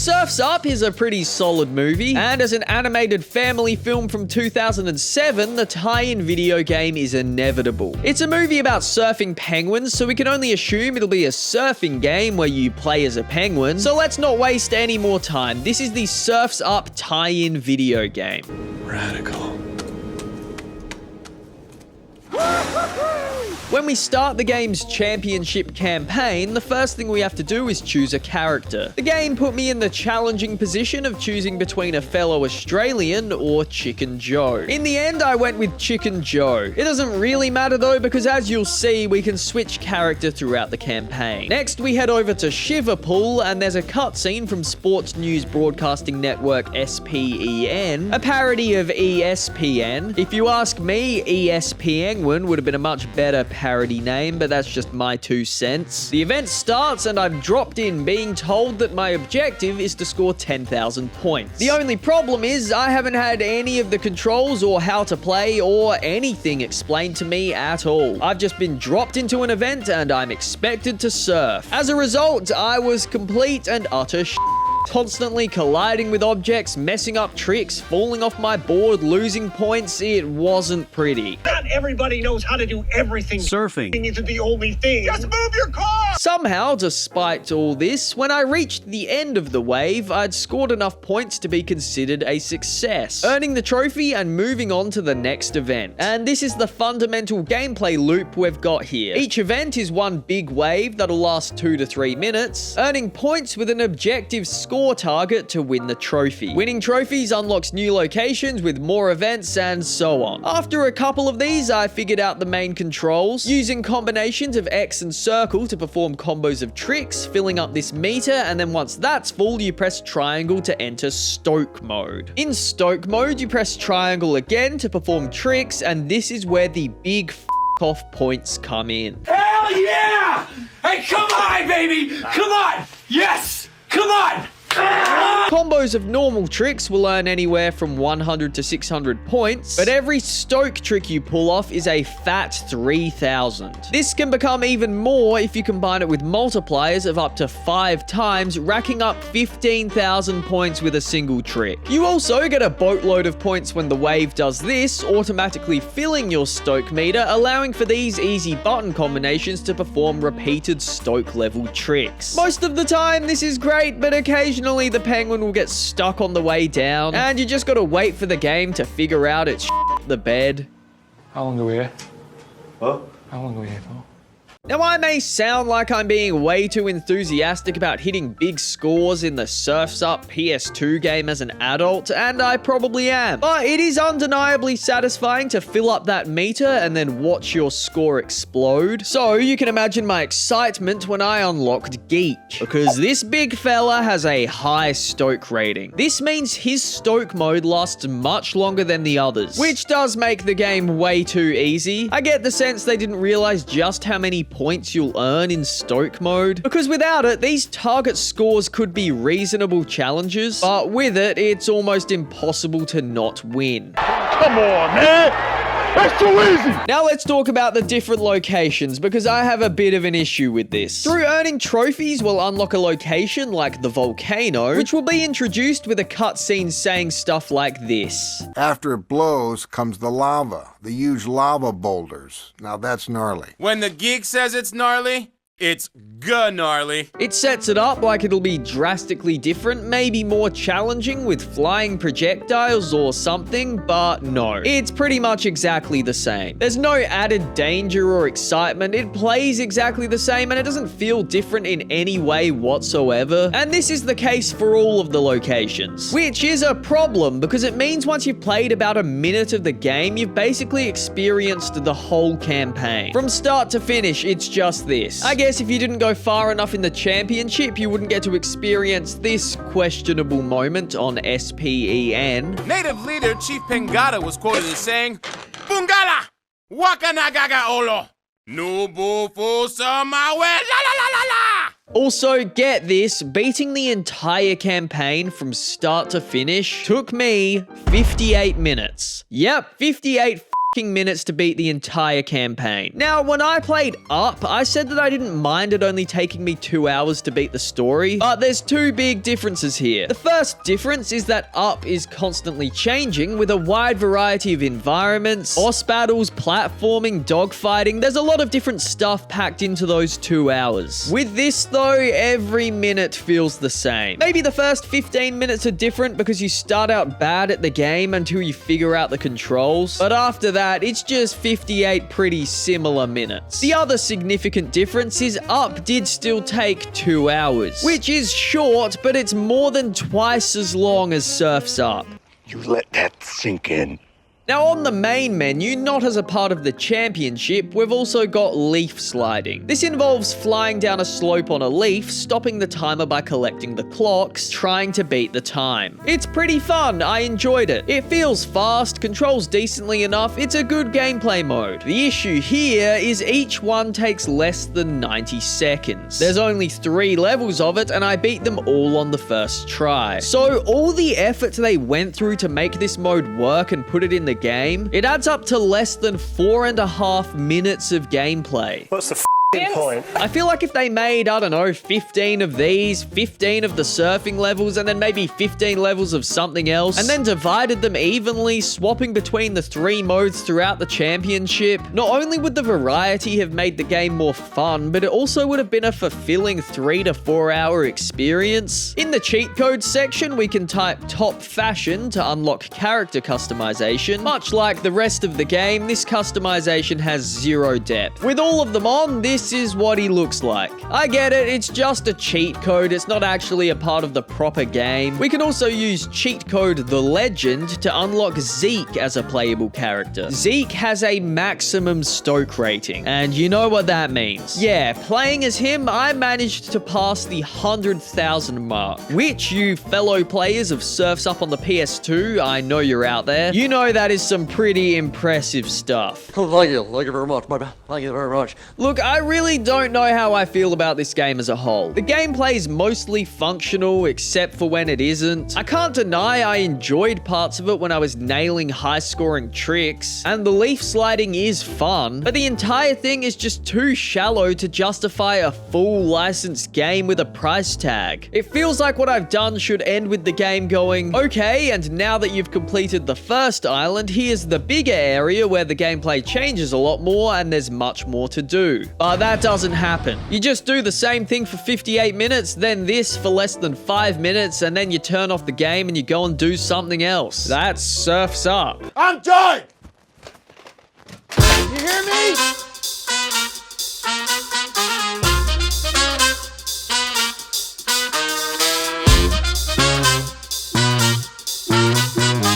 Surf's Up is a pretty solid movie, and as an animated family film from 2007, the tie-in video game is inevitable. It's a movie about surfing penguins, so we can only assume it'll be a surfing game where you play as a penguin, so let's not waste any more time. This is the Surf's Up tie-in video game. Radical. When we start the game's championship campaign, the first thing we have to do is choose a character. The game put me in the challenging position of choosing between a fellow Australian or Chicken Joe. In the end, I went with Chicken Joe. It doesn't really matter though, because as you'll see, we can switch character throughout the campaign. Next, we head over to Shiverpool, and there's a cutscene from Sports News Broadcasting Network SPEN, a parody of ESPN. If you ask me, ESPN would have been a much better parody name, but that's just my 2 cents. The event starts and I'm dropped in being told that my objective is to score 10,000 points. The only problem is I haven't had any of the controls or how to play or anything explained to me at all. I've just been dropped into an event and I'm expected to surf. As a result, I was complete and utter constantly colliding with objects, messing up tricks, falling off my board, losing points. It wasn't pretty. Not everybody knows how to do everything. Surfing isn't the only thing. Just move your car! Somehow, despite all this, when I reached the end of the wave, I'd scored enough points to be considered a success, earning the trophy and moving on to the next event. And this is the fundamental gameplay loop we've got here. Each event is one big wave that'll last 2 to 3 minutes, earning points with an objective score target to win the trophy. Winning trophies unlocks new locations with more events and so on. After a couple of these, I figured out the main controls, using combinations of X and circle to perform combos of tricks, filling up this meter, and then once that's full, you press triangle to enter stoke mode. In stoke mode, you press triangle again to perform tricks, and this is where the big off points come in. Hell yeah! Hey, come on, baby! Come on! Yes! Come on! Combos of normal tricks will earn anywhere from 100 to 600 points, but every stoke trick you pull off is a fat 3,000. This can become even more if you combine it with multipliers of up to 5 times, racking up 15,000 points with a single trick. You also get a boatload of points when the wave does this, automatically filling your stoke meter, allowing for these easy button combinations to perform repeated stoke level tricks. Most of the time, this is great, but occasionally the penguin will get stuck on the way down, and you just gotta wait for the game to figure out its the bed. How long are we here? Huh? How long are we here for? Now, I may sound like I'm being way too enthusiastic about hitting big scores in the Surf's Up PS2 game as an adult, and I probably am, but it is undeniably satisfying to fill up that meter and then watch your score explode. So you can imagine my excitement when I unlocked Geek, because this big fella has a high stoke rating. This means his stoke mode lasts much longer than the others, which does make the game way too easy. I get the sense they didn't realize just how many points you'll earn in stoke mode, because without it, these target scores could be reasonable challenges, but with it, it's almost impossible to not win. Come on, man! That's too easy! Now let's talk about the different locations, because I have a bit of an issue with this. Through earning trophies, we'll unlock a location like the volcano, which will be introduced with a cutscene saying stuff like this. After it blows comes the lava, the huge lava boulders. Now that's gnarly. When the geek says it's gnarly, it's gnarly. It sets it up like it'll be drastically different, maybe more challenging with flying projectiles or something, but no. It's pretty much exactly the same. There's no added danger or excitement. It plays exactly the same and it doesn't feel different in any way whatsoever. And this is the case for all of the locations, which is a problem because it means once you've played about a minute of the game, you've basically experienced the whole campaign. From start to finish, it's just this. I guess if you didn't go far enough in the championship, you wouldn't get to experience this questionable moment on SPEN. Native leader Chief Pengata was quoted as saying, Bungala! Wakanagaga Olo! Nubufu Samawe la la la la la! Also, get this, beating the entire campaign from start to finish took me 58 minutes. Yep, 58 fucking minutes to beat the entire campaign. Now, when I played Up, I said that I didn't mind it only taking me 2 hours to beat the story, but there's two big differences here. The first difference is that Up is constantly changing with a wide variety of environments, boss battles, platforming, dogfighting. There's a lot of different stuff packed into those 2 hours. With this though, every minute feels the same. Maybe the first 15 minutes are different because you start out bad at the game until you figure out the controls, but after that, it's just 58 pretty similar minutes. The other significant difference is Up did still take 2 hours, which is short, but it's more than twice as long as Surf's Up. You let that sink in. Now, on the main menu, not as a part of the championship, we've also got leaf sliding. This involves flying down a slope on a leaf, stopping the timer by collecting the clocks, trying to beat the time. It's pretty fun, I enjoyed it. It feels fast, controls decently enough, it's a good gameplay mode. The issue here is each one takes less than 90 seconds. There's only 3 levels of it, and I beat them all on the first try. So all the effort they went through to make this mode work and put it in the game, it adds up to less than 4.5 minutes of gameplay. What's the point? I feel like if they made, I don't know, 15 of these, 15 of the surfing levels, and then maybe 15 levels of something else, and then divided them evenly, swapping between the 3 modes throughout the championship, not only would the variety have made the game more fun, but it also would have been a fulfilling 3 to 4 hour experience. In the cheat codes section, we can type top fashion to unlock character customization. Much like the rest of the game, this customization has 0 depth. With all of them on, this is what he looks like. I get it, it's just a cheat code, it's not actually a part of the proper game. We can also use cheat code The Legend to unlock Zeke as a playable character. Zeke has a maximum Stoke rating, and you know what that means. Yeah, playing as him, I managed to pass the 100,000 mark, which you fellow players of Surf's Up on the PS2, I know you're out there, you know that is some pretty impressive stuff. Thank you very much, my man. Thank you very much. Look, I really don't know how I feel about this game as a whole. The gameplay is mostly functional, except for when it isn't. I can't deny I enjoyed parts of it when I was nailing high-scoring tricks, and the leaf sliding is fun, but the entire thing is just too shallow to justify a full licensed game with a price tag. It feels like what I've done should end with the game going, okay, and now that you've completed the first island, here's the bigger area where the gameplay changes a lot more and there's much more to do. But that doesn't happen. You just do the same thing for 58 minutes, then this for less than 5 minutes, and then you turn off the game and you go and do something else. That's Surf's Up. I'm done! You hear me?